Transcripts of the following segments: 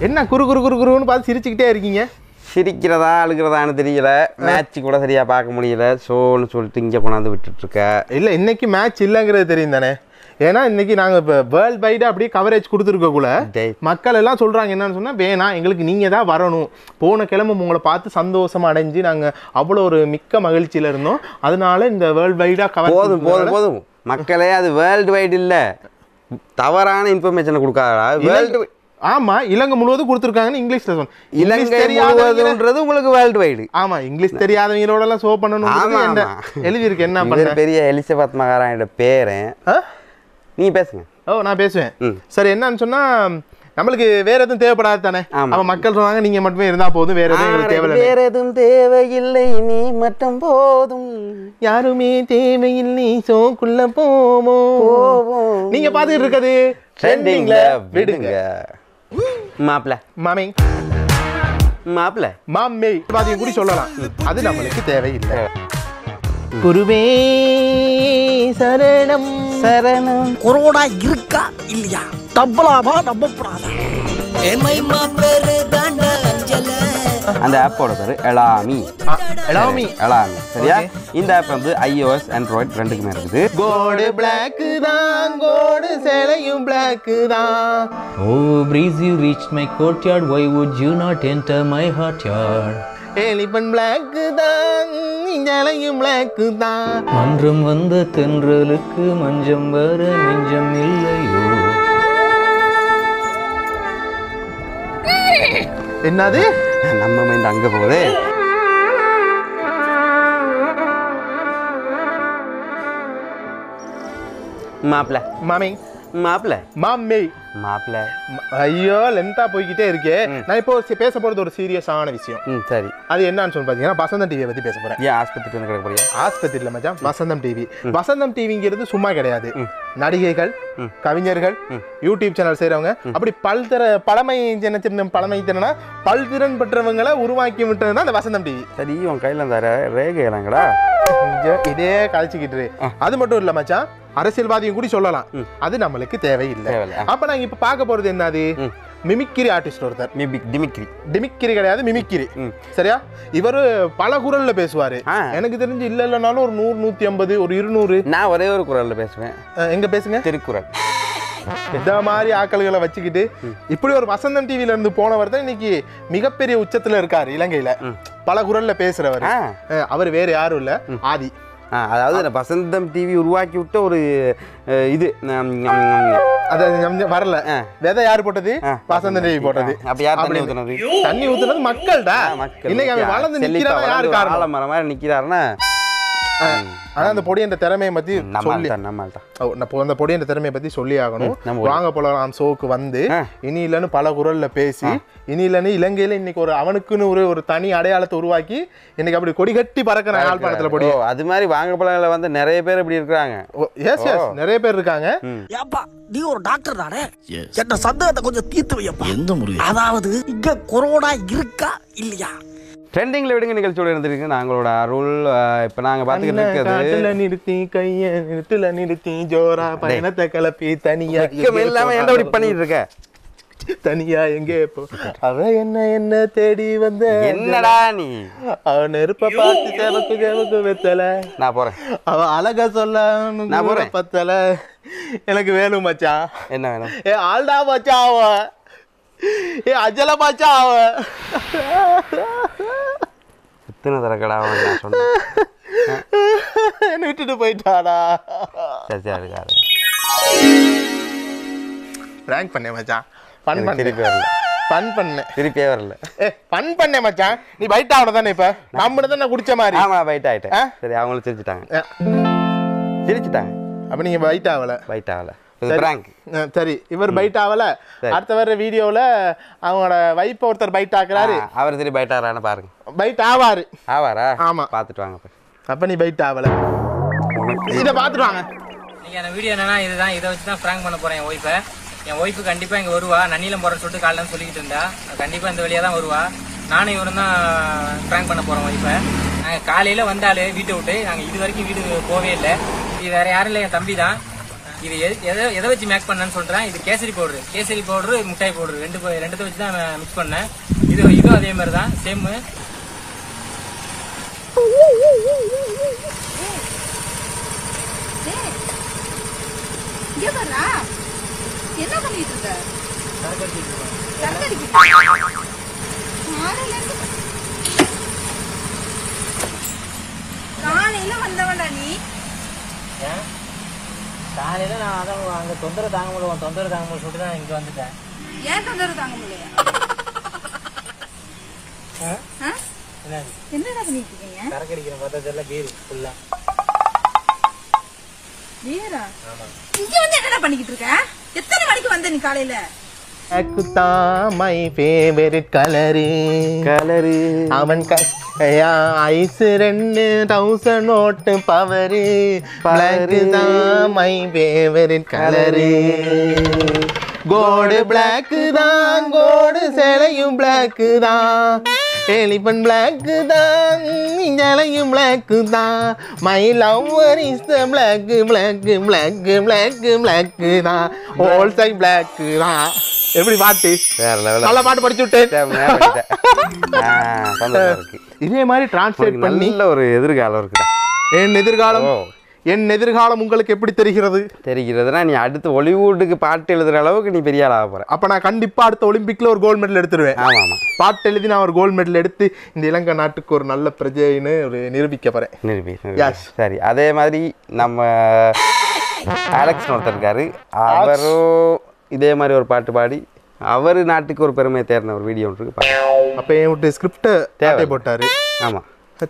என்ன குறு குறு குறு குருன்னு பார்த்து சிரிச்சுக்கிட்டே இருக்கீங்க? சிரிக்கிறதா அழுகிறதான்னு தெரியல. மேட்ச் கூட சரியா பார்க்க முடியல. ஷோன்னு சொல்லிட்டு இங்கே கொண்டாந்து விட்டுட்டு இருக்க. இல்லை இன்னைக்கு மேட்ச் இல்லைங்கிறது தெரியும் தானே. ஏன்னா இன்னைக்கு நாங்கள் இப்போ வேர்ல்டு வைடாக அப்படியே கவரேஜ் கொடுத்துருக்கக்குள்ள மக்கள் எல்லாம் சொல்கிறாங்க என்னன்னு சொன்னால், வேணாம் எங்களுக்கு நீங்கள் தான் வரணும், போன கிழமை உங்களை பார்த்து சந்தோஷமாக அடைஞ்சு நாங்கள் அவ்வளோ ஒரு மிக்க மகிழ்ச்சியில் இருந்தோம், அதனால இந்த வேர்ல்டு வைடாக கவர் போதும் போதும் போதும் மக்களே. அது வேர்ல்டு வைடு இல்லை, தவறான இன்ஃபர்மேஷனை கொடுக்காதா. வேர்ல்டு ஆமா இலங்கை முழுவதும் கொடுத்துருக்காங்கன்னு இங்கிலீஷ்ல சொன்னேன். இலங்கை முழுவதும்ன்றது உங்களுக்கு வேர்ல்டு வைடு. ஆமா இங்கிலீஷ் தெரியாதவங்களோட எல்லாம் ஷோ பண்ணணும் எழுதியிருக்கு. என்ன பண்ண பெரிய எலிசபெத் மகாராணியோட பேரு. நீ பேசுங்க. ஓ நான் பேசுவேன். சரி என்னன்னு சொன்னா, நம்மளுக்கு வேற எதுவும் தேவைப்படாது தானே. அவன் மக்கள் சொன்னாங்க நீங்க மட்டுமே இருந்தா போதும், வேற எதுவும் தேவையில்லை. வேற எதுவும் தேவையில்லை, நீ மட்டும் போதும், யாருமே தேவையில்லை, ஷோக்குள்ள போவோம். நீங்க பாத்துட்டு இருக்கிறது ட்ரெண்டிங்ல விடுங்க. மாப்ள மாமி மாப்ள மாமே பாதி கூட சொல்லலாம், அது நம்மளுக்கு தேவையில்லை. குருவே சரணம் சரணம். கொரோனா இருக்கா இல்லையா தப்பலாமா நம்பப்படாதா. அந்த ஆப்போட பேரு எலாமி. எலாமி எலாமி சரியா. இந்த ஆப் வந்து iOS Android ரெண்டுக்குமே இருக்குது. கோடு பிளாக் தான், கோடு சேலையும் பிளாக் தான். Oh breeze you reached my courtyard, why would you not enter my heartyard? Elephant black தான், சேலையும் பிளாக் தான். மன்றம் வந்த தென்றலுக்கு மஞ்சம் வர நெஞ்சம் இல்லையோ. என்னது நம்ம மைண்ட் அங்க போகுது. மாப்ள மாமி மாப்ள மாமே மாப்ள. ஐயோ லென்த்தா போய்கிட்டே இருக்கே. நான் இப்போ பேச போறது ஒரு சீரியஸான விஷயம். சரி அது என்னன்னு சொல்லி பாத்தீங்கன்னா, வசந்தம் டிவியை பத்தி பேச போறேன். ஏன் ஆஸ்பத்திரி வந்து கிடக்க போறியா? ஆஸ்பத்திரியில மச்சான் வசந்தம் டிவி. வசந்தம் டிவிங்கிறது சும்மா கிடையாது. நடிகைகள், கவிஞர்கள், யூடியூப் சேனல் செய்யறவங்க, அப்படி பழமை பல்திறன் பெற்றவங்களை உருவாக்கி விட்டதுதான் அந்த வசந்தம் டிவி. சரி உன் கையில அந்த ரேகைலாங்கடா இதே கழிச்சுக்கிட்டு. அது மட்டும் இல்ல மச்சான், அரசியல்வாதியும் கூட சொல்லலாம், அது நம்மளுக்கு தேவையில்லை. அப்ப நாங்க இப்ப பார்க்க போறது என்னது, மிமிக்ரி ஆர்டிஸ்ட் ஒருத்தர். டிமிக்ரி கிடையாது, மிமிக்ரி. சரியா? இவரு பல குரல்ல பேசுவாரு. எனக்கு தெரிஞ்சு இல்லனாலும் ஒரு 100 150 ஒரு 200. நான் ஒரே ஒரு குரல்ல பேசுவேன். எங்க பேசுங்க? திருக்குறள். இந்த மாதிரி ஆட்களை வச்சுக்கிட்டு இப்படி ஒரு வசந்தம் டிவில இருந்து போனவர் தான் இன்னைக்கு மிகப்பெரிய உச்சத்துல இருக்காரு இலங்கையில. பல குரல்ல பேசுறவர். அவர் வேற யாரும் இல்ல, ஆதி. அதாவது வசந்தம் டிவி உருவாக்கி விட்ட ஒரு இது வரல. விதை யாரு போட்டது? வசந்தம் டிவி போட்டது. அப்ப யார் தண்ணி ஊத்துனது? தண்ணி ஊத்துனது மக்கள்டா. இன்னைக்கு அவன் வளர்ந்து நிக்கிறான். யாரு காரணம்? மரம் மாதிரி நிக்கிறாருன்னா ஆனா அந்த பொடியன்ற திறமையை பத்தி சொல்லி அந்த பொடியன்ற திறமையை பத்தி சொல்லி ஆகணும். வாங்க போலாம் ஷோக்கு வந்து இனி இல்லன்னு பல குரல்ல பேசி, இனி இல்லன்னு இலங்கையில இன்னைக்கு ஒரு அவனுக்குன்னு ஒரு தனி அடையாளத்தை உருவாக்கி இன்னைக்கு அப்படி கொடி கட்டி பறக்கிற யாழ்ப்பாணத்துல பொடி. அது மாதிரி வாங்க போல வந்து நிறைய பேர் இப்படி இருக்காங்க. எஸ் எஸ் நிறைய பேர் இருக்காங்க. ஏப்பா நீ ஒரு டாக்டர் தானே, என்ன சந்தேகத்தை கொஞ்சம் தீர்த்து வையப்பா. எந்த முறை அதாவது இங்க கொரோனா இருக்கா இல்லையா? ட்ரெண்டிங்ல விடுங்க நிகழ்ச்சியோட இருந்திருக்கு. நாங்களோட அருள் இப்ப நாங்க பாத்துக்கிட்டு இருக்கிறது நிறுத்தி கைய நிறுத்துல நிறுத்தி ஜோரா பயணத்தை கிளப்பி தனியா எல்லாமே என்ன அப்படி பண்ணிட்டு இருக்க தனியா எங்கே போ அவ என்ன தேடி வந்த என்னடா நீ அவ நெருப்ப பார்த்து சேவக்கு வெத்தல நான் போறேன். அவ அழகா சொல்ல நான் போறேன் பத்தல எனக்கு வேணும் மச்சான். என்ன வேணும்? ஆல்டா மச்சான் அவ அஜல மச்சான் அவ எத்தனை தரக்கடா நான் சொன்னேன். என்ன விட்டுட்டு போயிட்டாடா. சரி சரி இருக்காரு. பிராங்க் பண்ணேன் மச்சான். ஃபன் பண்ண திருப்பி வரல. ஃபன் பண்ணேன் திருப்பியே வரல. ஃபன் பண்ணேன் மச்சான். நீ பைட் ஆவன தானே இப்ப நம்மள தான் குடிச்ச மாதிரி. ஆமா பைட் ஆயிட்டேன். சரி அவங்களும் சிரிச்சிட்டாங்க. அப்ப நீங்க பைட் ஆவல. பைட் ஆவல. பிராங்க். சரி இவர் பைட் ஆவல. அடுத்த வர வீடியோல அவங்களோட வைஃப் ஒருத்தர் பைட் ஆக்குறாரு. அவர் சரி பைட் ஆறான்னு பாருங்க. பைட் ஆவாரு. ஆவாரா? ஆமா பாத்துட்டு வாங்க. அப்ப நீ பைட் ஆவல. இத பாத்துட்டு வாங்க. நீங்க அந்த வீடியோ என்னன்னா இதுதான், இதை வச்சு தான் பிராங்க் பண்ண போறேன் என் ஒய்ஃபை. என் ஒய்ஃபு கண்டிப்பா இங்க வருவா. நன்னிலம் போறேன்னு சொல்லிட்டு காலையில சொல்லிக்கிட்டு இருந்தா. கண்டிப்பா இந்த வழியா தான் வருவா. நானும் இவரும் தான் பிராங்க் பண்ண போறோம் ஒய்ஃபை. நாங்கள் காலையில வந்தாலே வீட்டை விட்டு நாங்கள் இது வரைக்கும் வீடு போவே இல்லை. இது வேற யாரும் இல்லை, என் தம்பி தான். இது எதை வச்சு மேக் பண்ணேன்னு சொல்றேன். இது கேசரி பவுடரு மிட்டாய் பவுடரு ரெண்டுத்தை வச்சு தான் மிக்ஸ் பண்ணேன். இதுவும் அதே மாதிரி தான் சேம். என்ன பண்ணிட்டு இருக்க? காலையில வந்தவன்டா நீ. காலையில நான் அதான் அங்க தொந்தரவு தாங்க முடியல சொல்லிட்டு தான் இங்க வந்துட்டேன். ஏன் தொந்தரவு தாங்க முடியலையா? என்னடா பண்ணிட்டு இருக்கீங்க? சரக்கு அடிக்கிறேன் பார்த்தா தெரியல. பீர் ஃபுல்லா பீரா? இங்க வந்து என்னடா பண்ணிக்கிட்டு இருக்க? எத்தனை மணிக்கு வந்த நீ காலையில? மை ஃபேவரட் கலரு அவன் ஐஸ் 2000 நோட்டு பவரு பிளாக் தான் மை ஃபேவரட் கலரு. கோடு பிளாக் தான், கோடு சேலையும் பிளாக் தான், எலிபன் பிளாக் தான், இலையும் பிளாக் தான், my lover is the black black black black black தான், ஆல் சைட் பிளாக் தான். எப்படி பாட்டு? வேற லெவல்ல நல்ல பாட்டு படிச்சு விட்டேன். இருக்கு. இதே மாதிரி டிரான்ஸ்லேட் பண்ணி நல்ல ஒரு எதிர்காலம் இருக்குடா. என் எதிர்காலம் உங்களுக்கு எப்படி தெரிகிறதுனா நீ அடுத்து ஹாலிவுட்டுக்கு பாட்டு எழுதுற அளவுக்கு நீ பெரிய ஆளாக போற. அப்ப நான் கண்டிப்பா அடுத்த ஒலிம்பிக்ல ஒரு கோல்டு மெடல் எடுத்துருவேன். ஆமா ஆமா, பாட்டு எழுதி நான் ஒரு கோல்டு மெடல் எடுத்து இந்த இலங்கை நாட்டுக்கு ஒரு நல்ல பிரஜைன்னு ஒரு நிரூபிக்க போறேன். சரி, அதே மாதிரி நம்ம அலெக்ஸ் ஒருத்தர் இருக்காரு. அவரும் இதே மாதிரி ஒரு பாட்டு பாடி அவர் நாட்டுக்கு ஒரு பெருமையை தேர்ந்த ஒரு வீடியோ ஒன்று இருக்கு. அப்ப என் விட்டு ஸ்கிரிப்டை தேவை போட்டாரு. ஆமா,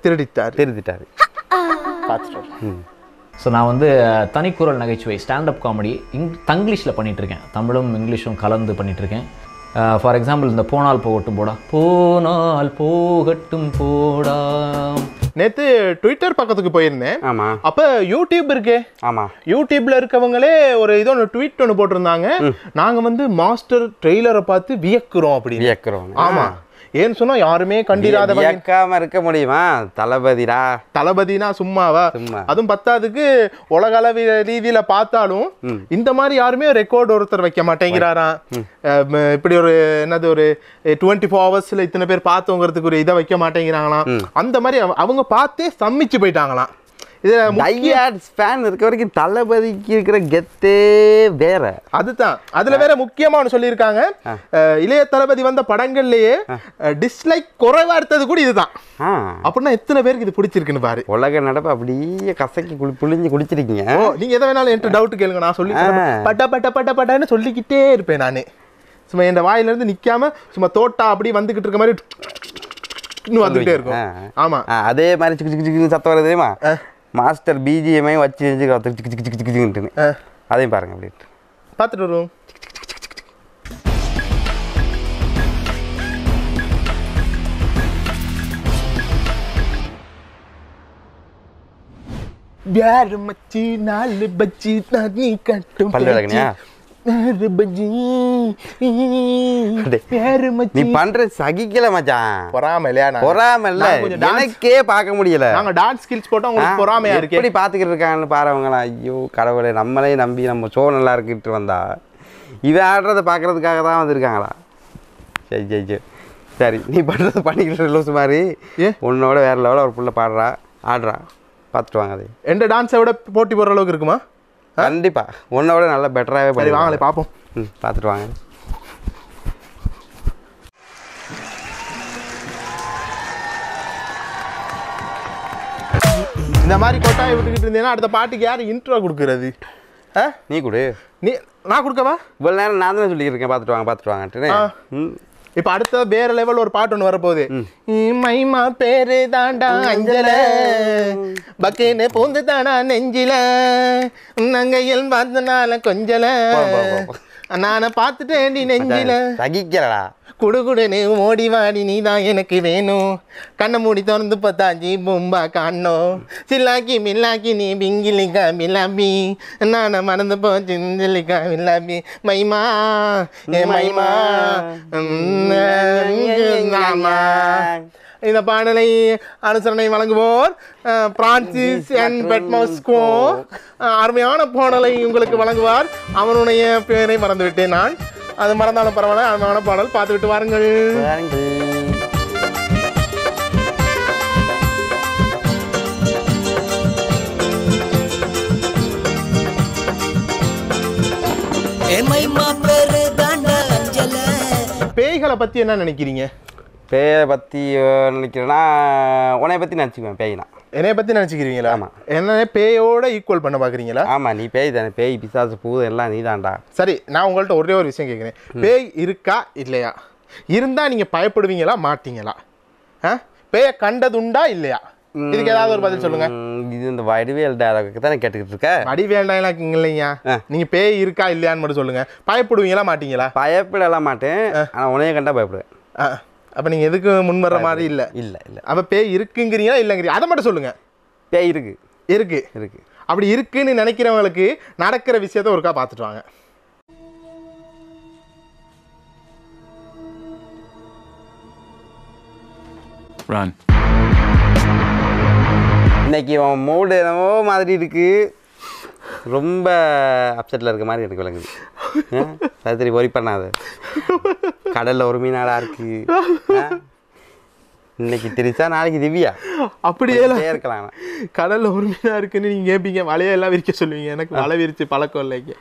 திருடிட்டாரு. ஸோ நான் வந்து தனிக்குரல் நகைச்சுவை ஸ்டாண்டப் காமெடி தங்கிலீஷில் பண்ணிகிட்ருக்கேன். தமிழும் இங்கிலீஷும் கலந்து பண்ணிகிட்ருக்கேன். ஃபார் எக்ஸாம்பிள் இந்த போனால் போகட்டும் போடா, போனால் போகட்டும் போடா. நேற்று ட்விட்டர் பக்கத்துக்கு போயிருந்தேன். ஆமாம். அப்போ யூடியூப் இருக்கே. ஆமாம். யூடியூப்ல இருக்கவங்களே ஒரு இதோ ஒன்று ட்வீட் ஒன்று போட்டிருந்தாங்க. நாங்கள் வந்து மாஸ்டர் ட்ரெய்லரை பார்த்து வியக்கிறோம் அப்படின்னு. வியக்கிறோம். ஆமாம். ஏன்னு சொன்னா யாருமே கண்டிராதவங்க இருக்க முடியுமா? தளபதினா சும்மாவா? அதுவும் பத்தாதுக்கு உலக அளவு ரீதியில பார்த்தாலும் இந்த மாதிரி யாருமே ரெக்கார்டு ஒருத்தர் வைக்க மாட்டேங்கிறாராம். இப்படி ஒரு என்னது ஒரு 24 ஹவர்ஸ்ல இத்தனை பேர் பார்த்தோங்கிறதுக்கு ஒரு இதை வைக்க மாட்டேங்கிறாங்களாம். அந்த மாதிரி அவங்க பார்த்தே சம்மிச்சு போயிட்டாங்களாம். இருக்க வரைக்கும் தளபதிக்கு இருக்கிற கெத்தே வேற. அதுதான் அதுல வேற முக்கியமா ஒன்று சொல்லியிருக்காங்க. இளைய தளபதி வந்த படங்கள்லயே டிஸ்லைக் குறைவா எடுத்தது கூட இதுதான். அப்படின்னா எத்தனை பேருக்கு இது பிடிச்சிருக்குன்னு பாரு. உலக நடப்பு அப்படியே கசக்கி புளிஞ்சு குடிச்சிருக்கீங்க. நீங்க எதை வேணாலும் என்கிட்ட டவுட் கேளுங்க, நான் சொல்லி பட்டான்னு சொல்லிக்கிட்டே இருப்பேன். நானு சும்மா என் வாயில இருந்து நிக்காம சும்மா தோட்டா அப்படி வந்துகிட்டு இருக்க மாதிரி வந்துகிட்டே இருக்கும். ஆமா, அதே மாதிரி சத்தம் வருது தெரியுமா? மாஸ்டர் பிஜிஎம்ஐ வச்சு அதையும் பாருங்க, அப்படி பார்த்துட்டு வருவோம். யாரு மச்சி 4 பஜ்ஜி நீ கட்டும் பல்லு நீ பண்ற சகிக்கல மச்சான். பொறாம இல்ல, எனக்கே பார்க்க முடியல. நாங்க டான்ஸ் ஸ்கில்ஸ் போட்டா உங்களுக்கு பொறாமையா இருக்கு. எப்படி பாத்துக்கிட்டு இருக்காங்கன்னு பாருவங்களா. ஐயோ கடவுளே, நம்மளே நம்பி நம்ம ஷோ நல்லா இருக்கிட்டு வந்தா இவன் ஆடுறத பாக்குறதுக்காக தான் வந்திருக்காங்களா? சரி சரி, நீ பண்றத பண்ணிக்கிட்டு லூசு மாதிரி உன்னோட வேற லெவலில் ஒரு புள்ள ஆடுறா பார்த்துட்டு வாங்க. அது எந்த டான்ஸை விட போட்டி போடுற அளவுக்கு இருக்குமா? கண்டிப்பா உன்னோட நல்லா பெட்டராகவே பண்ணி வாங்களே பார்ப்போம். பார்த்துட்டு வாங்க. இந்த மாதிரி கொட்டாயை விட்டுக்கிட்டு இருந்தேன்னா அடுத்த பாட்டுக்கு யார் இன்ட்ரோ கொடுக்குறது? நீ கொடு. நான் கொடுக்கவா? இவ்வளோ நேரம் நான் தானே சொல்லியிருக்கேன் பார்த்துட்டு வாங்கட்டு. இப்ப அடுத்த வேற லெவல் ஒரு பாட்டு ஒன்று வரப்போகுது. மைமா பேரு தாண்டா அஞ்சல பக்கேன்னு பூந்து தானா நெஞ்சில நங்கையில் பார்த்தனால கொஞ்சல நானை பார்த்துட்டேன் நெஞ்சில சகிக்கலடா. குடுகுடுன்னு ஓடி வாடி நீ தான் எனக்கு வேணும். கண்ணை மூடி திறந்து பார்த்தாச்சி பொம்பா காணோம். சில்லாக்கி மில்லாக்கி நீ பிங்கிலிக்கா மில்லாபி நான மறந்து போச்சு சில்லிக்கா மில்லாபி மைமா ஏ மைமா இந்த பாடலை அனுசரணை வழங்குவோர் பிரான்சிஸ் அண்ட் பெட்மோஸ்கோ. அருமையான பாடலை உங்களுக்கு வழங்குவார். அவனுடைய பேரை மறந்துவிட்டேன் நான். அது மறந்தாலும் பரவாயில்ல. அருமையான பாடல் பார்த்துவிட்டு வாருங்கள். பேய்களை பத்தி என்ன நினைக்கிறீங்க? பேயை பற்றி நினைக்கிறேன்னா உன்னைய பற்றி நினச்சிக்குவேன். பேய்னா என்னைய பற்றி நினச்சிக்கிறீங்களா? ஆமாம். என்ன பேயோட ஈக்குவல் பண்ண பார்க்குறீங்களா? ஆமாம், நீ பேய் தானே. பேய் பிசாசு பூதம் எல்லாம் நீ தான்டா. சரி, நான் உங்கள்கிட்ட ஒரே ஒரு விஷயம் கேட்குறேன். பேய் இருக்கா இல்லையா? இருந்தால் நீங்கள் பயப்படுவீங்களா மாட்டீங்களா? பேயை கண்டதுண்டா இல்லையா? இதுக்கு ஏதாவது ஒரு பதில் சொல்லுங்க. இது இந்த வடிவேல் டயலாக் தானே கேட்டுக்கிட்டு இருக்க. வடிவேல் டயலாக் இல்லையா? நீங்கள் பேய் இருக்கா இல்லையான்னு மட்டும் சொல்லுங்க. பயப்படுவீங்களா மாட்டீங்களா? பயப்படலாம் மாட்டேன், ஆனால் உனைய கண்டா பயப்படுவேன். அப்போ நீங்கள் எதுக்கு முன் வர்ற மாதிரி இல்லை? இல்லை இல்லை. அப்போ பேய் இருக்குங்கிறீங்களா இல்லைங்கிறீங்க? அதை மட்டும் சொல்லுங்கள். பேய் இருக்கு இருக்கு இருக்கு. அப்படி இருக்குன்னு நினைக்கிறவங்களுக்கு நடக்கிற விஷயத்த ஒருக்கா பார்த்துட்டு வாங்க. இன்னைக்கு அவன் மூடு என்னவோ மாதிரி இருக்கு. ரொம்ப அப்செட்டில் இருக்க மாதிரி எனக்கு விளங்குது. சரி, ஒரி பண்ணாத. கடலில் ஒரு மீனாடா இருக்கு. இன்னைக்கு திரிசா, நாளைக்கு திவ்யா. அப்படியே இருக்கலாம். கடலில் ஒரு மீனாக இருக்குன்னு நீங்கள் கேட்பீங்க. வலையெல்லாம் விரிக்க சொல்லுவீங்க. எனக்கு வலை விரிச்சு பழக்கம் இல்லைங்க.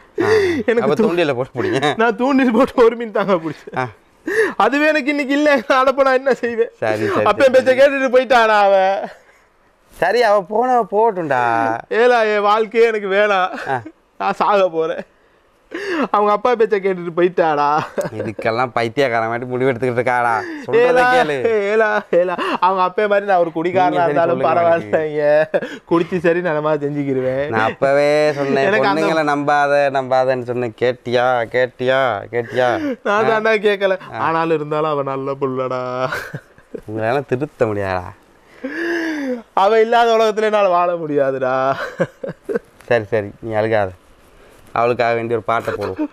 எனக்கு தூண்டியில் போட்டு பிடிங்க. நான் தூண்டில் போட்டு ஒரு மீன் தாங்க பிடிச்சேன். அதுவே எனக்கு இன்னைக்கு இல்லை. அனுப்ப நான் என்ன செய்வேன்? சரி சரி. அப்போ பேச்ச கேட்டுட்டு போயிட்டானா அவன்? சரி, அவன் போகட்டும்டா. ஏலா, என் வாழ்க்கையே எனக்கு வேணாம். நான் சாக போகிறேன். அவங்க அப்பா பேச்ச கேட்டுட்டு போயிட்டாடா. இதுக்கெல்லாம் பைத்தியக்காரன் மாதிரி முடிவு எடுத்துக்கிட்டு இருக்காடா. ஏலா ஏலா, அவங்க அப்பே மாதிரி நான் ஒரு குடிக்காரனா இருந்தாலும் பரவாயில்லைங்க. குடிச்சு சரி நான் மாதிரி செஞ்சுக்கிடுவேன். நான் அப்பவே சொன்னேன், பொண்ணுங்களை நம்பாதன்னு சொன்னேன். கேட்டியா கேட்டியா கேட்டியா? நான் தாண்டா கேட்கல. ஆனாலும் இருந்தாலும் அவன் நல்ல புள்ளடா. உங்களால திருத்த முடியாதா? அவன் இல்லாத உலகத்துல என்னால் வாழ முடியாதுடா. சரி சரி, நீ அழுகாத. அவளுக்காக வேண்டிய ஒரு பாட்டை போடுவோம்.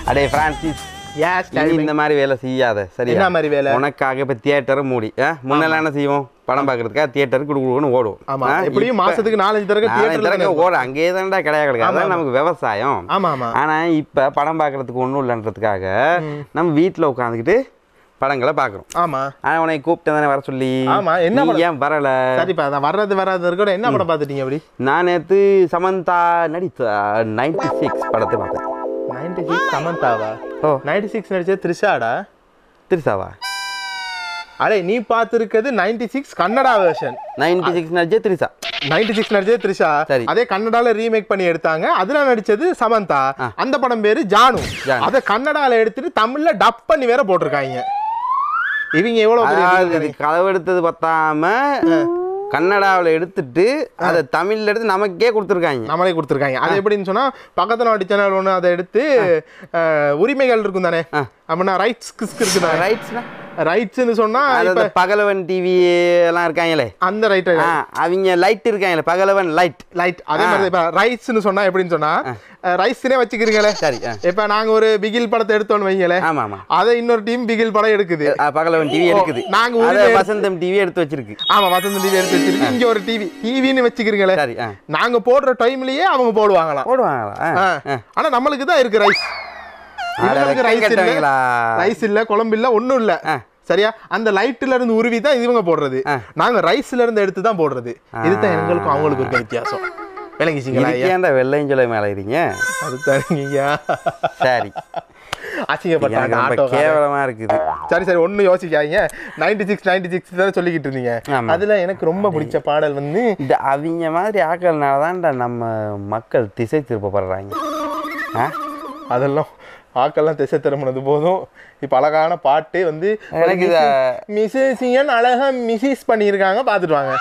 அடே பிரான்சிஸ், இந்த மாதிரி வேலை செய்யாத. சரி, என்ன மாதிரி வேலை? உனக்காக இப்போ தியேட்டரும் மூடி முன்னெல்லாம் என்ன செய்வோம்? படம் பார்க்கறதுக்காக தியேட்டருக்கு கொடுக்கணும்னு ஓடுவோம். எப்படியும் மாசத்துக்கு 4-5 தடவை ஓடும். அங்கேயே தான்டா கிடையாது. அதான் நமக்கு விவசாயம். ஆமா ஆமா. ஆனா இப்ப படம் பார்க்கறதுக்கு ஒன்றும் இல்லைன்றதுக்காக நம்ம வீட்டில் உட்காந்துக்கிட்டு படங்களை பார்க்குறோம். ஆமா. ஆனால் உனக்கு கூப்பிட்டு தானே வர சொல்லி. ஆமா. என்ன ஏன் வரல? சரிப்பா, நான் வராது இருக்கோட என்ன படம் பார்த்துட்டீங்க? அப்படி நான் நேற்று சமந்தா நடித்த 96 படத்தை பார்த்தேன். 96 சமந்தாவா? ஓ, 96 நடிச்சது த்ரிஷாடா. த்ரிஷாவா? அடே, நீ பார்த்துருக்கிறது 96 கன்னடா வெர்ஷன். 96 நடிச்சது த்ரிஷா. 96 நடிச்சது த்ரிஷா. அதே கன்னடால ரீமேக் பண்ணி எடுத்தாங்க. அதுல நடிச்சது சமந்தா. அந்த படம் பேரு ஜானு. அதை கன்னடால எடுத்துட்டு தமிழ்ல டப் பண்ணி வேற போட்டிருக்காங்க. இவங்க எவ்வளவு கதவு எடுத்தது பத்தாம கன்னடாவில் எடுத்துட்டு அதை தமிழ்ல எடுத்து நமக்கே கொடுத்துருக்காங்க. நம்மளே கொடுத்துருக்காங்க. அது எப்படின்னு சொன்னா, பக்கத்துல நாட்டு சேனல் ஒன்று அதை எடுத்து உரிமைகள் இருக்கும் தானே, அப்படின்னா ரைட்ஸ் இருக்குதா? ரைட்ஸ்ன்னு சொன்னா பகலவன் டிவி எல்லாம் இருக்காங்களே, அந்த ரைட் அவங்க லைட் இருக்காங்களே, பகலவன் லைட் அதே மாதிரி. இப்ப ரைட்ஸ்ன்னு சொன்னா எப்படின்னு சொன்னா, ரைஸ்னே வச்சுக்கிறீங்களே. சரி, இப்ப நாங்க ஒரு பிகில் படத்தை எடுத்தோன்னு வைங்களே. ஆமா ஆமா. அதை இன்னொரு டீம் பிகில் படம் எடுக்குது, பகலவன் டிவி எடுக்குது. நாங்க வசந்தம் டிவி எடுத்து வச்சிருக்கு. ஆமா, வசந்தம் டிவி எடுத்து வச்சிருக்கு. இங்க ஒரு டிவின்னு வச்சுக்கிறீங்களே. சரி, நாங்க போடுற டைம்லயே அவங்க போடுவாங்களா? ஆனா நம்மளுக்கு தான் இருக்கு ரைஸ். ரைஸ் இல்ல, குழம்பு இல்ல, ஒண்ணும் இல்ல. சரியா? அந்த லைட்ல இருந்து உருவி தான் இவங்க போடுறது. நாங்க ரைஸ்ல இருந்து எடுத்து தான் போடுறது. இதுதான் எங்களுக்கும் அவங்களுக்கு இருக்க வித்தியாசம். விளங்கிச்சிங்களா? வெள்ளையும் சொல்ல மேல இருங்க. அதுதாங்க. சரி, அசிங்கப்பட்ட கேவலமா இருக்குது. சரி, ஒன்னும் யோசிக்காதீங்க. 96 தான் சொல்லிக்கிட்டு இருந்தீங்க. அதுல எனக்கு ரொம்ப பிடிச்ச பாடல் வந்து இந்த அவங்க மாதிரி ஆக்கள்னாலதான்டா நம்ம மக்கள் திசை திருப்பப்படுறாங்க. அதெல்லாம் ஆக்கெல்லாம் திசை திரும்பினது போதும். இப்ப அழகான பாட்டு வந்து மிஸ்ஸியன் அழகா மிஸ்ஸிஸ் பண்ணியிருக்காங்க. பார்த்துட்டு வாங்க.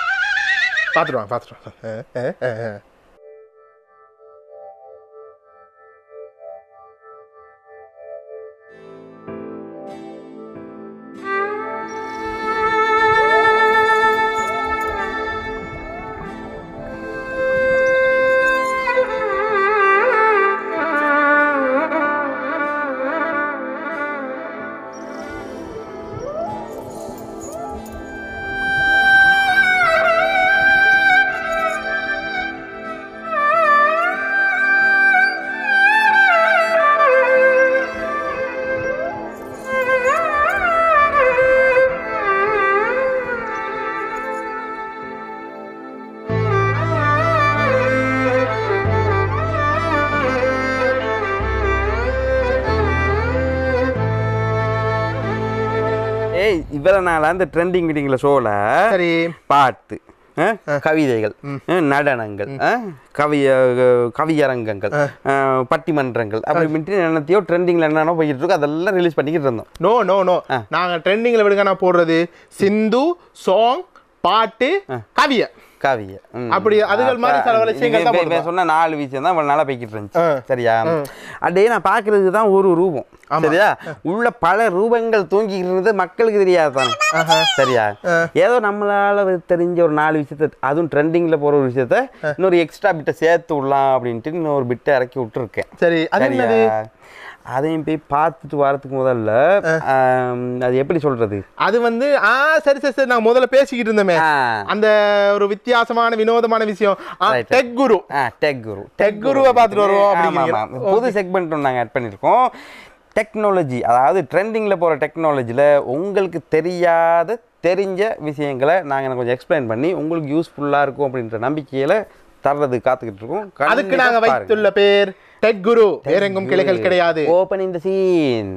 இவ்வளவு நாளா இந்த ட்ரெண்டிங் மீட்டிங்ல ஷோல சரி பாட்டு கவிதைகள் நடனங்கள் கவியரங்கங்கள் பட்டிமன்றங்கள் அப்படி என்னத்தையோ ட்ரெண்டிங்ல என்னென்ன போயிட்டு இருக்கோ அதெல்லாம் ரிலீஸ் பண்ணிக்கிட்டு இருந்தோம். நோ நோ நோ நாங்க ட்ரெண்டிங்ல விடுங்க நான் போடுறது சிந்து சாங் பாட்டு கவிய அப்படி அதுகள் மாதிரி சில விஷயங்கள் தான் சொன்ன 4 விஷயம் தான் இவ்வளவு நாளா போய்கிட்டு இருந்துச்சு. சரியா அப்படியே நான் பாக்குறதுக்கு தான் ஒரு ரூபம். சரியா உள்ள பல ரூபங்கள் தூங்கிக்கிறது மக்களுக்கு தெரியாதுதான். சரியா ஏதோ நம்மளால தெரிஞ்ச ஒரு 4 விஷயத்த அதுவும் ட்ரெண்டிங்ல போற ஒரு விஷயத்த இன்னொரு எக்ஸ்ட்ரா பிட்டை சேர்த்து விடலாம் அப்படின்ட்டு இன்னொரு பிட்டை இறக்கி விட்டுருக்கேன். சரி அதையும் போய் பார்த்துட்டு வரதுக்கு முதல்ல அது எப்படி சொல்றது அது வந்து சரி சரி சரி நான் முதல்ல பேசிக்கிட்டு இருந்தோமே அந்த ஒரு வித்தியாசமான வினோதமான விஷயம் டெக் குருவை பார்த்துட்டு வருவோம். புது செக்மெண்ட் நாங்கள் ஆட் பண்ணியிருக்கோம். டெக்னாலஜி அதாவது ட்ரெண்டிங்கில் போகிற டெக்னாலஜியில் உங்களுக்கு தெரிஞ்ச விஷயங்களை நாங்கள் கொஞ்சம் எக்ஸ்பிளைன் பண்ணி உங்களுக்கு யூஸ்ஃபுல்லாக இருக்கும் அப்படின்ற நம்பிக்கையில் தர்றது காத்துக்கிட்டு இருக்கோம். அதுக்கு நாங்கள் வைத்துள்ள பேர் டெக் குரு. வேறெங்கும் கிளைகள் கிடையாது. ஓபனிங் தி சீன்.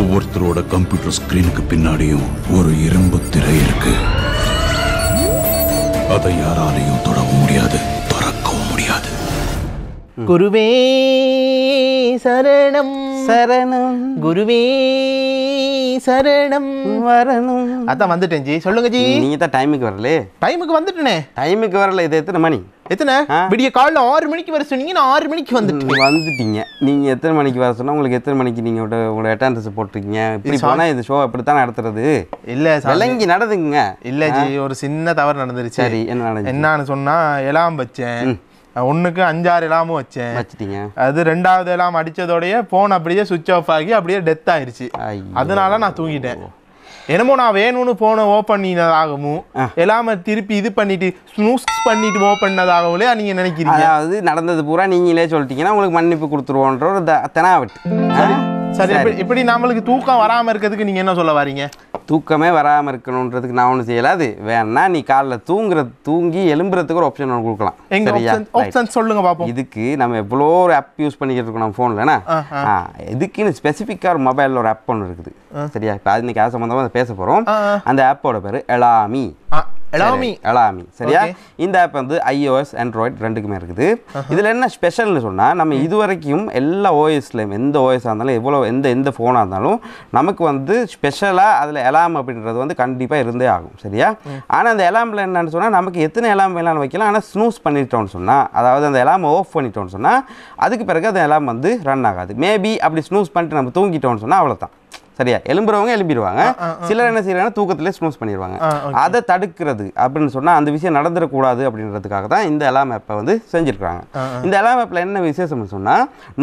ஒவ்வொருத்தரோட கம்ப்யூட்டர் ஸ்கிரீனுக்கு பின்னாடியும் ஒரு இரும்பு திரை இருக்கு. அதை யாராலையும் தொடவும் முடியாது, திறக்கவும் முடியாது. குருவே சரணம் சரணம் குருவே சரணம் வரணும். அதான் வந்துட்டேன் ஜி. சொல்லுங்க ஜி. நீங்க தான் டைமுக்கு வரல. டைமுக்கு வந்துட்டேனே. டைமுக்கு வரல. இது எத்தனை மணி? எத்தனை விடிய காலைல 6 மணிக்கு வர சொன்னீங்க. நான் 6 மணிக்கு வந்துட்டீங்க. நீங்க எத்தனை மணிக்கு வர சொன்னா உங்களுக்கு எத்தனை மணிக்கு நீங்க உங்களோட அட்டெண்டன்ஸ் போட்டிருக்கீங்க? இப்படி போனா இது ஷோ இப்படித்தான் நடத்துறது இல்ல விளங்கி நடந்துங்க. இல்ல ஜி ஒரு சின்ன தவறு நடந்துருச்சு. சரி என்னன்னு சொன்னா எலாம் வச்சேன். 1க்கு 5-6 எலாமும் வச்சிட்டீங்க. அது 2வது எலாம் அடிச்சதோடய போன் அப்படியே சுவிட்ச் ஆஃப் ஆகி அப்படியே டெத் ஆயிருச்சு. அதனால நான் தூங்கிட்டேன். என்னமோ நான் வேணும்னு போன ஓப்பன் பண்ணினதாகவும் எல்லாமே திருப்பி இது பண்ணிட்டு ஸ்னூஸ் பண்ணிட்டு ஓப்பன் பண்ணதாகவும்லே நீங்க நினைக்கிறீங்க. அதாவது நடந்தது பூரா நீங்களே சொல்லிட்டீங்கன்னா உங்களுக்கு மன்னிப்பு கொடுத்துருவோன்ற ஒரு தெனாவட்டு. சரி இப்படி நம்மளுக்கு தூக்கம் வராம இருக்கிறதுக்கு நீங்க என்ன சொல்ல வரீங்க? தூக்கமே வராமல் இருக்கணுன்றதுக்கு நான் ஒன்றும் செய்யலாது. வேணா நீ காலைல தூங்கி எழும்புறதுக்கு ஒரு ஆப்ஷன் ஒன்று கொடுக்கலாம். ஆப்ஷன் சொல்லுங்க பாப்போம். இதுக்கு நம்ம எவ்வளோ ஒரு ஆப் யூஸ் பண்ணிக்கிட்டு இருக்கோம் நம்ம ஃபோன்லண்ணா. இதுக்குன்னு ஸ்பெசிஃபிக்காக ஒரு மொபைலில் ஒரு ஆப் ஒன்று இருக்குது. சரியா இப்போ அது இன்னைக்கு அது சம்மந்தமாக பேச போகிறோம். அந்த ஆப்போட பேர் எலாமி. சரியா இந்த ஆப் வந்து iOS Android ரெண்டுக்குமே இருக்குது. இதுல என்ன ஸ்பெஷல்னு சொன்னா நம்ம இதுவரைக்கும் எல்லா ஓஎஸ்லயும் எந்த ஓஎஸ் இருந்தாலும் எவ்வளவு எந்த போனா இருந்தாலும் நமக்கு வந்து ஸ்பெஷலா அதுல எலாம் அப்படின்றது வந்து கண்டிப்பா இருந்தே ஆகும். சரியா ஆனா அந்த எலாம்ல என்னன்னு சொன்னா நமக்கு எத்தனை எலாம் வேணாலும் வைக்கலாம். ஆனா ஸ்னூஸ் பண்ணிட்டோம்னு சொன்னா அதாவது அந்த எலாம் ஆஃப் பண்ணிட்டோம்னு சொன்னா அதுக்கு பிறகு அந்த எலாம் வந்து ரன் ஆகாது. மேபி அப்படி ஸ்னூஸ் பண்ணிட்டு நம்ம தூங்கிட்டோம்னு சொன்னா அவ்வளவுதான். சரியா எழும்புறவங்க எழும்பிடுவாங்க. சிலர் என்ன செய்யறாங்க தூக்கத்திலே ஸ்னூஸ் பண்ணிடுவாங்க. அதை தடுக்கிறது அப்படின்னு சொன்னா அந்த விஷயம் நடந்துடக்கூடாது அப்படின்றதுக்காக தான் இந்த எலாம் ஆப்பை வந்து செஞ்சிருக்காங்க. இந்த எலாம் ஆப்ல என்ன விசேஷம்னு சொன்னா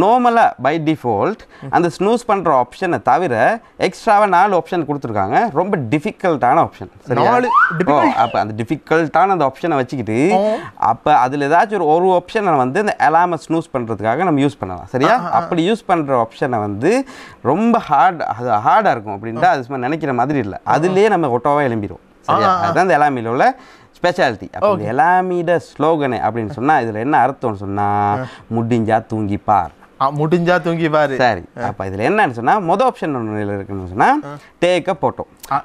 நார்மலா பை டிஃபால்ட் அந்த ஸ்னூஸ் பண்ற ஆப்ஷனை தவிர எக்ஸ்ட்ராவா 4 ஆப்ஷன் கொடுத்துருக்காங்க. ரொம்ப டிஃபிகல்ட்டான ஆப்ஷன். அப்ப அந்த டிஃபிகல்ட்டான அந்த ஆப்ஷனை வச்சுக்கிட்டு அப்ப அதுல ஏதாச்சும் ஒரு ஆப்ஷனை வந்து இந்த எலாமை ஸ்னூஸ் பண்றதுக்காக நம்ம யூஸ் பண்ணலாம். சரியா அப்படி யூஸ் பண்ற ஆப்ஷனை வந்து ரொம்ப ஹார்டா இருக்கும் அப்படின்ட்டு அது சும்மா நினைக்கிற மாதிரி இல்லை. அதுலயே நம்ம ஒட்டோவா எழும்பிடுவோம். சரியா அதுதான் இந்த எலாமில உள்ள ஸ்பெஷாலிட்டி. அப்போ எலாமிட ஸ்லோகனே அப்படின்னு சொன்னா இதுல என்ன அர்த்தம்னு சொன்னா முடிஞ்சா தூங்கி பார். சரி அப்ப இதுல என்னன்னு சொன்னா மொதல் ஆப்ஷன் ஒன்று இருக்குன்னு சொன்னா take a photo.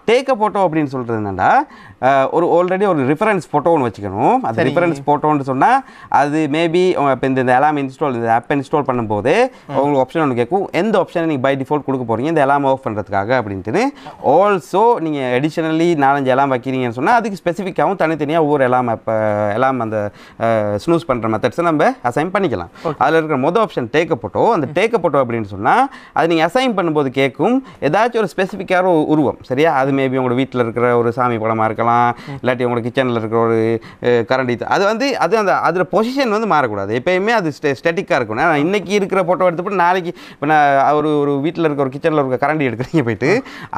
Take a photo அப்படின்னு சொல்றது என்னன்னா ஒரு ஆல்ரெடி ஒரு ரெஃபரன்ஸ் போட்டோ ஒன்று வச்சுக்கணும். அது ரெஃபரன்ஸ் போட்டோன்னு சொன்னா அது மேபி இப்போ இந்த எலாம் இந்த ஆப் இன்ஸ்டால் பண்ணும்போது உங்களுக்கு ஆப்ஷன் ஒன்று கேட்கும். எந்த ஆப்ஷனை நீங்கள் பை டிஃபால்ட் கொடுக்க போறீங்க இந்த எலாம் ஆஃப் பண்ணுறதுக்காக அப்படின்ட்டு. ஆல்சோ நீங்கள் அடிஷனலி 4-5 எலாம் வைக்கிறீங்கன்னு சொன்னால் அதுக்கு ஸ்பெசிஃபிக்காகவும் தனித்தனியாக ஒவ்வொரு எலாம் அந்த ஸ்னூஸ் பண்ணுற மெத்தட்ஸை நம்ம அசைன் பண்ணிக்கலாம். அதில் இருக்கிற மொதல் ஆப்ஷன் டேக் அ போட்டோ. அந்த டேக் அ போட்டோ அப்படின்னு சொன்னால் அது நீங்கள் அசைன் பண்ணும்போது கேட்கும் ஏதாச்சும் ஒரு ஸ்பெசிஃபிக்கான உருவம். சரியா அது மேபி உங்களோட வீட்டில் இருக்கிற ஒரு சாமி படமாக இருக்கலாம், இல்லாட்டி உங்களோட கிச்சனில் இருக்கிற ஒரு கரண்டி. அது வந்து அந்த அதில் பொசிஷன் வந்து மாறக்கூடாது. எப்பயுமே அது ஸ்டெட்டிக்காக இருக்கணும். ஆனால் இன்றைக்கி இருக்கிற ஃபோட்டோ எடுத்துட்டு நாளைக்கு இப்போ நான் ஒரு வீட்டில் இருக்கிற ஒரு கிச்சனில் இருக்கிற கரண்டி எடுக்கிறீங்க போயிட்டு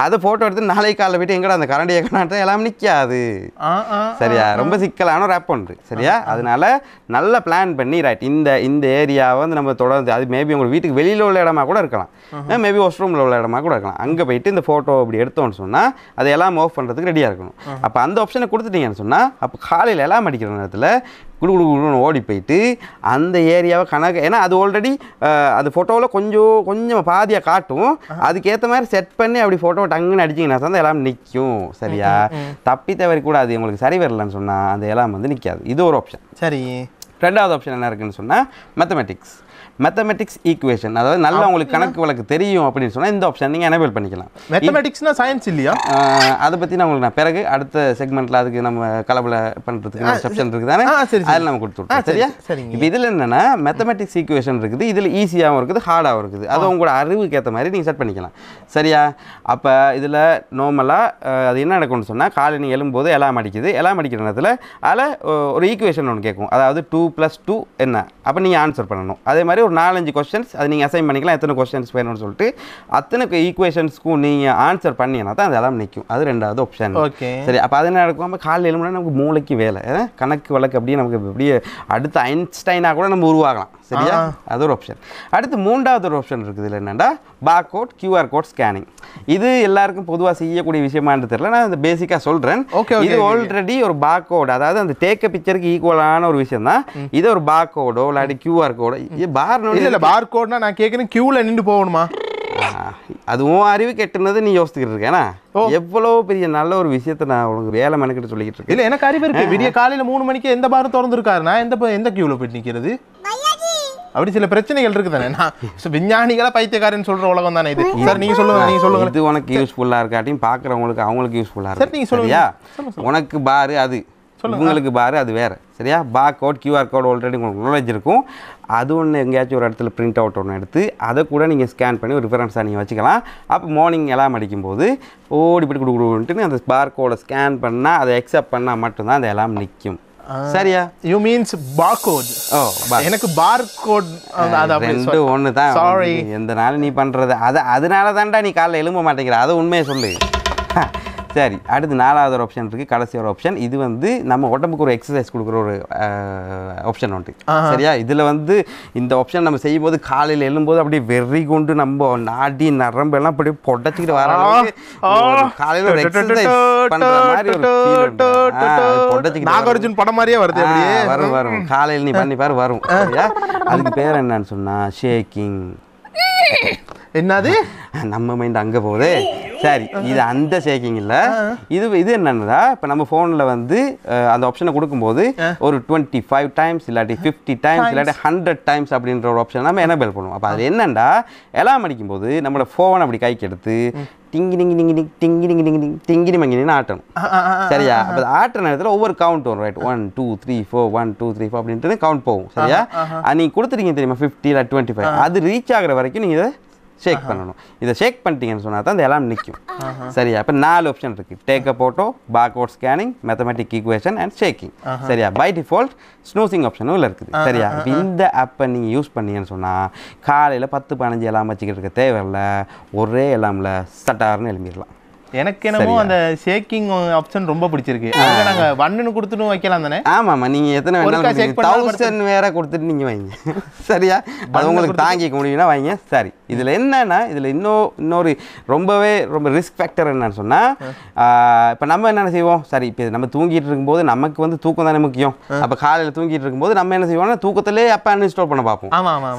அதை ஃபோட்டோ எடுத்து நாளைக்கு காலையில் போயிட்டு எங்கடா அந்த கரண்டியை காணாட்ட எல்லாம் நிற்காது. சரியா ரொம்ப சிக்கலான ஒரு ஆப் ஒன்று. சரியா அதனால நல்லா பிளான் பண்ணி ரைட் இந்த ஏரியாவை வந்து நம்ம தொடர்ந்து அது மேபி உங்கள் வீட்டுக்கு வெளியில் உள்ள இடமா கூட இருக்கலாம், மேபி வாஷ்ரூமில் உள்ள இடமா கூட இருக்கலாம். அங்கே போயிட்டு இந்த ஃபோட்டோ அப்படி எடுத்தோன்னு சொன்னால் சொன்னால் அது எல்லாம் ஆஃப் பண்ணுறதுக்கு ரெடியாக இருக்கணும். அப்போ அந்த ஆப்ஷனை கொடுத்துட்டீங்கன்னு சொன்னால் அப்போ காலையில் எல்லாம் அடிக்கிற நேரத்தில் குடு குடு குடுன்னு ஓடி போயிட்டு அந்த ஏரியாவை கணக்கு, ஏன்னா அது ஆல்ரெடி அது ஃபோட்டோவில் கொஞ்சம் பாதியாக காட்டும், அதுக்கேற்ற மாதிரி செட் பண்ணி அப்படி ஃபோட்டோ டங்குன்னு அடிச்சிங்கன்னா தான் எல்லாம் நிற்கும். சரியா? தப்பி தவறி கூட அது உங்களுக்கு சரி வரலன்னு சொன்னால் அந்த எல்லாம் வந்து நிற்காது. இது ஒரு ஆப்ஷன். சரி, ரெண்டாவது ஆப்ஷன் என்ன இருக்குன்னு சொன்னால் மேத்தமெட்டிக்ஸ் ஈக்குவேஷன், அதாவது நல்லா உங்களுக்கு கணக்கு வழக்கு தெரியும் அப்படின்னு சொன்னால் இந்த ஆப்ஷன் நீங்கள் எனேபிள் பண்ணிக்கலாம். மேத்தமெட்டிக்ஸ்னா சயின்ஸ் இல்லையா? அதை பற்றி நான் உங்களுக்கு பிறகு அடுத்த செக்மெண்ட்டில் அதுக்கு நம்ம கலபல பண்ணுறதுக்கு ஆப்ஷன் இருக்குது தானே, அதில் நம்ம கொடுத்துருக்கோம். சரியா? இப்போ இதில் என்னென்னா மேத்தமெட்டிக்ஸ் ஈக்குவேஷன் இருக்குது, இதில் ஈஸியாகவும் இருக்குது ஹார்டாகவும் இருக்குது. அது உங்களோட அறிவுக்கு ஏற்ற மாதிரி நீங்கள் செட் பண்ணிக்கலாம். சரியா? அப்போ இதில் நார்மலாக அது என்ன நடக்கும்னு சொன்னால் காலை நீங்கள் எழும்போது எல்லாம் அடிக்கிற நேரத்தில் அதில் ஒரு ஈக்குவேஷன் ஒன்று கேட்கும், அதாவது 2 + 2 என்ன, அப்போ நீங்கள் ஆன்சர் பண்ணணும். அதே மாதிரி 4-5 கொஸ்டின்ஸ் அது நீங்கள் அசைன் பண்ணிக்கலாம், எத்தனை கொஸ்டின்ஸ் வேணும்னு சொல்லிட்டு அத்தனை ஈக்குவேஷன்ஸ்க்கும் நீங்கள் ஆன்சர் பண்ணிங்கன்னா தான் அதெல்லாம் நிற்கும். அது ரெண்டாவது ஆப்ஷன். சரி, அப்போ அது என்ன நடக்கும், நம்ம காலையில் எழுமுன்னா நமக்கு மூளைக்கு வேலை, கணக்கு வழக்கு அப்படியே நமக்கு அப்படியே அடுத்த ஐன்ஸ்டைனாக கூட நம்ம உருவாகலாம். சரியா? அது ஒரு ஆப்ஷன். அடுத்து மூன்றாவது ஒரு ஆப்ஷன் இருக்குது. இதில் என்னென்னா பார்கோட் QR கோட் ஸ்கேனிங். இது எல்லாருக்கும் பொதுவாக செய்யக்கூடிய விஷயமானு தெரியல, நான் இந்த பேசிக்காக சொல்கிறேன். இது ஆல்ரெடி ஒரு பார்கோட், அதாவது அந்த டேக்க பிக்சருக்கு ஈக்குவலான ஒரு விஷயம் தான். இது ஒரு பார்கோடோ இல்லாட்டி QR கோடோ இல்லை பார்கோட்னா நான் கேட்குறேன் கியூவில் நின்று போகணுமா? அதுவும் அறிவு கெட்டுனது நீ யோசிச்சுக்கிட்டு இருக்கேன்னா எவ்வளோ பெரிய நல்ல ஒரு விஷயத்த நான் உங்களுக்கு வேலை மெனக்கிட்டு சொல்லிக்கிட்டு இருக்கேன். இல்லை எனக்கு அறிவு இருக்கு. விடிய காலையில் 3 மணிக்கு எந்த பாரும் திறந்துருக்காரு, நான் எந்த கியூவில் போயிட்டு நிற்கிறது? அப்படி சில பிரச்சனைகள் இருக்குது தானே. நான் விஞ்ஞானிகளை பைத்தியக்காரன்னு சொல்ற உலகம் தானே இது. சார் நீங்க சொல்லுங்க. இது உனக்கு யூஸ்ஃபுல்லா இருக்காட்டியும் பாக்குறவங்களுக்கு அவங்களுக்கு யூஸ்ஃபுல்லா இருக்கு. நீங்க சொல்லுங்க. உனக்கு பாரு அது, உங்களுக்கு பாரு அது வேற. சரியா? பார்கோட் QR கோட் ஆல்ரெடி உங்களுக்கு நாலேஜ் இருக்கும். அது ஒன்று எங்கேயாச்சும் ஒரு இடத்துல பிரிண்ட் அவுட் ஒன்று எடுத்து அதை கூட நீங்கள் ஸ்கேன் பண்ணி ஒரு ரிஃபரன்ஸாக நீங்கள் வச்சுக்கலாம். அப்போ மார்னிங் எல்லாம் அடிக்கும் போது ஓடி போய் கொடுக்குறோன்ட்டு அந்த பார்கோடை ஸ்கேன் பண்ணால் அதை அக்செப்ட் பண்ணால் மட்டும்தான் அந்த எல்லாம் நிற்கும். சரியா? You means barcode. எனக்கு பார்கோட் ரெண்டு ஒன்று தான். சாரி, எந்த நாள் நீ பண்ணுறது அதனால தான்டா நீ காலைல எழும்ப மாட்டேங்கிற, அதை உண்மையை சொல்லு. சரி, அடுத்து 4வது ஒரு ஆப்ஷன் இருக்குது, கடைசி ஒரு ஆப்ஷன். இது வந்து நம்ம உடம்புக்கு ஒரு எக்ஸசைஸ் கொடுக்குற ஒரு ஆப்ஷன் ஒன்று. சரியா? இதில் வந்து இந்த ஆப்ஷன் நம்ம செய்யும்போது காலையில் எழும்போது அப்படியே வெறி கொண்டு நம்ம நாடி நரம்பு எல்லாம் அப்படியே பொட்டச்சிக்கிட்டு வர காலையில் ஒரு எக்ஸசைஸ் பண்ணுற மாதிரி ஒரு பொட்டச்சிக்கிட்டு நாகார்ஜுன் படம் மாதிரியே வருது. வரும் காலையில் நீ பண்ணி பாரு வரும். சரியா? அதுக்கு பேர் என்னன்னு சொன்னால் ஷேக்கிங். என்னது நம்ம மைண்ட் அங்கே போகுது. சரி, இது அந்த ஷேக்கிங் இல்லை. இது என்னன்னா இப்போ நம்ம ஃபோனில் வந்து அந்த ஆப்ஷனை கொடுக்கும்போது ஒரு 25 டைம்ஸ் இல்லாட்டி 50 டைம்ஸ் இல்லாட்டி 100 டைம்ஸ் அப்படின்ற ஒரு ஆப்ஷன் நம்ம எனேபிள் பண்ணுவோம். அப்போ அது என்னண்டா எல்லாம் அடிக்கும்போது நம்மளோட ஃபோனை அப்படி கைக்கு எடுத்து டிங்கினி மங்கினின்னு ஆட்டணும். சரியா? அப்போ ஆட்டுற நேரத்தில் ஒவ்வொரு கவுண்ட் வரும். ரைட், 1 2 3 4 1 2 3 4 அப்படின்ட்டு கவுண்ட் போகும். சரியா? நீங்கள் கொடுத்துட்டீங்க தெரியுமா 50 இல்லை 25, அது ரீச் ஆகிற வரைக்கும் நீங்கள் இதை ஷேக் பண்ணணும். இதை ஷேக் பண்ணிட்டீங்கன்னு சொன்னால் தான் அந்த எல்லாம் நிற்கும். சரியா? இப்போ 4 ஆப்ஷன் இருக்குது: take a photo, barcode scanning, mathematic equation and shaking. சரியா? பை டிஃபால்ட் ஸ்னூசிங் ஆப்ஷனும் இல்லை இருக்குது. சரியா? இப்போ இந்த ஆப்பை நீங்கள் யூஸ் பண்ணீங்கன்னு சொன்னால் காலையில் 10-15 எல்லாம் வச்சுக்கிட்டு இருக்க தேவையில்லை, ஒரே எல்லாம்ல சட்டார்னு எழும்பிடலாம். எனக்கு என்னமோ அந்த ஷேக்கிங் ஆப்ஷன் ரொம்ப பிடிச்சிருக்கு. அங்க நாங்க 1ன்னு கொடுத்துட்டு வைக்கலாம் தானே? ஆமாமா, நீங்க எத்தனை வேணாலும் 1000 வேற கொடுத்துட்டு நீங்க வைங்க. சரியா? அது உங்களுக்கு தாங்கிக்க முடியும்னா வைங்க. சரி, இதுல என்னன்னா இதுல இன்னொரு ரொம்ப ரிஸ்க் ஃபேக்டர் என்னன்னு சொன்னா, இப்போ நம்ம என்ன செய்வோம், சரி இப்போ நம்ம தூங்கிட்டு இருக்கும்போது நமக்கு வந்து தூக்கம் தானே முக்கியம். அப்போ காலையில் தூங்கிட்டு இருக்கும்போது நம்ம என்ன செய்வோம்னா தூக்கத்திலே அப்போ அன்இன்ஸ்டால் பண்ண பார்ப்போம்.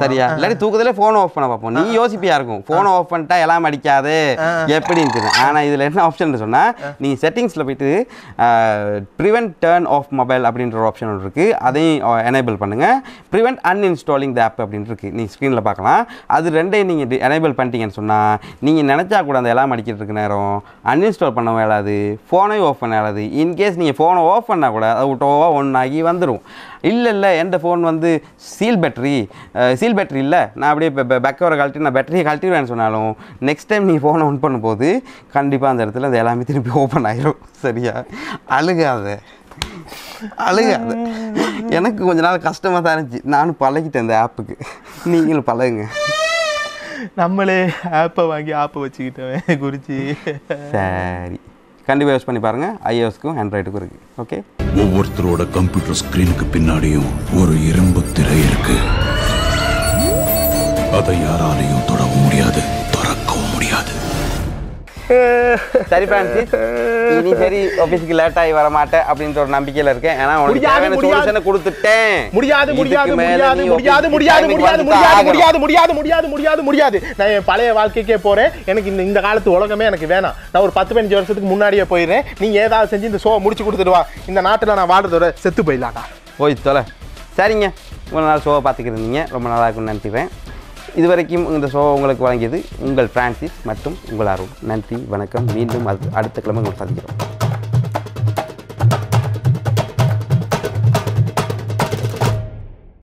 சரியா? இல்லாட்டி தூக்கத்திலே ஃபோனை ஆஃப் பண்ண பார்ப்போம். நீ யோசிப்பியா இருக்கும், ஃபோனை ஆஃப் பண்ணிட்டா எல்லாம் அடிக்காது எப்படின்னு. ஆனால் இதில் என்ன ஆப்ஷன் சொன்னால், நீங்கள் செட்டிங்ஸில் போயிட்டு ப்ரிவென்ட் டர்ன் ஆஃப் மொபைல் அப்படின்ற ஒரு ஆப்ஷன் ஒன்று இருக்குது, அதையும் எனேபிள் பண்ணுங்கள். ப்ரிவென்ட் அன்இன்ஸ்டாலிங் த ஆப் அப்படின்னு இருக்குது, நீங்கள் ஸ்க்ரீனில் பார்க்கலாம். அது ரெண்டையும் நீங்கள் எனேபிள் பண்ணிட்டீங்கன்னு சொன்னால் நீங்கள் நினச்சா கூட அந்த எல்லாம் அடிக்கிட்டு இருக்க நேரம் அன்இன்ஸ்டால் பண்ண வேலாது, ஃபோனையும் ஆஃப் பண்ண வேலாது. இன்கேஸ் நீங்கள் ஃபோனை ஆஃப் பண்ணால் கூட அது விட்டோவாக ஒன்றாகி வந்துடும். இல்லை எந்த ஃபோன் வந்து சீல் பேட்டரி இல்லை, நான் அப்படியே பேக்கவரை கழட்டி நான் பேட்டரியை கழட்டிடுவேன்னு சொன்னாலும் நெக்ஸ்ட் டைம் நீங்கள் ஃபோனை ஆன் பண்ணும்போது கண்டிப்பாக அந்த இடத்துல அது எல்லாமே திருப்பி ஓப்பன் ஆகிடும். சரியா? அழுகாத. எனக்கு கொஞ்ச நாள் கஷ்டமாக தான் இருந்துச்சு, நானும் பழகிட்டேன் இந்த ஆப்புக்கு, நீங்களும் பழகுங்க. நம்மளே ஆப்பை வாங்கி ஆப்பை வச்சுக்கிட்டேன் குறிச்சி. சரி, கண்டிப்பாக யூஸ் பண்ணி பாருங்கள். iOSக்கும் ஆண்ட்ராய்டுக்கும் இருக்குது. ஓகே, ஒவ்வொருத்தரோட கம்ப்யூட்டர் ஸ்கிரீனுக்கு பின்னாடியும் ஒரு இரும்பு திரை இருக்கு. அதை யாராலையும் தொடவும் முடியாது, திறக்கவும் முடியாது. சரி பிரான்சிஸ், இனி சரி ஆஃபீஸுக்கு லேட் ஆகி வர மாட்டேன் அப்படின்ற ஒரு நம்பிக்கையில் இருக்கேன். ஏன்னா உனக்கு தேவையான சொல்யூஷனை கொடுத்துட்டேன். முடியாது. நான் என் பழைய வாழ்க்கைக்கே போறேன். எனக்கு இந்த காலத்து உலகமே எனக்கு வேணாம். நான் ஒரு 10-15 வருஷத்துக்கு முன்னாடியே போயிடுறேன். நீங்க ஏதாவது செஞ்சு இந்த ஷோ முடிச்சு கொடுத்துட்டு வா. இந்த நாட்டில் நான் வாழ்றதோட செத்து போயிடலாம்டா. போய் தொலை. சரிங்க, இவ்வளோ நாள் ஷோவை பார்த்துக்கிருந்தீங்க, ரொம்ப நல்லா இருக்குன்னு நினைக்கிறேன். இதுவரைக்கும் இந்த ஷோ உங்களுக்கு வழங்கியது உங்கள் பிரான்சிஸ் மற்றும் உங்கள் அருள். நன்றி, வணக்கம். மீண்டும் அடுத்த கிழமை உங்களை சந்திக்கிறோம்.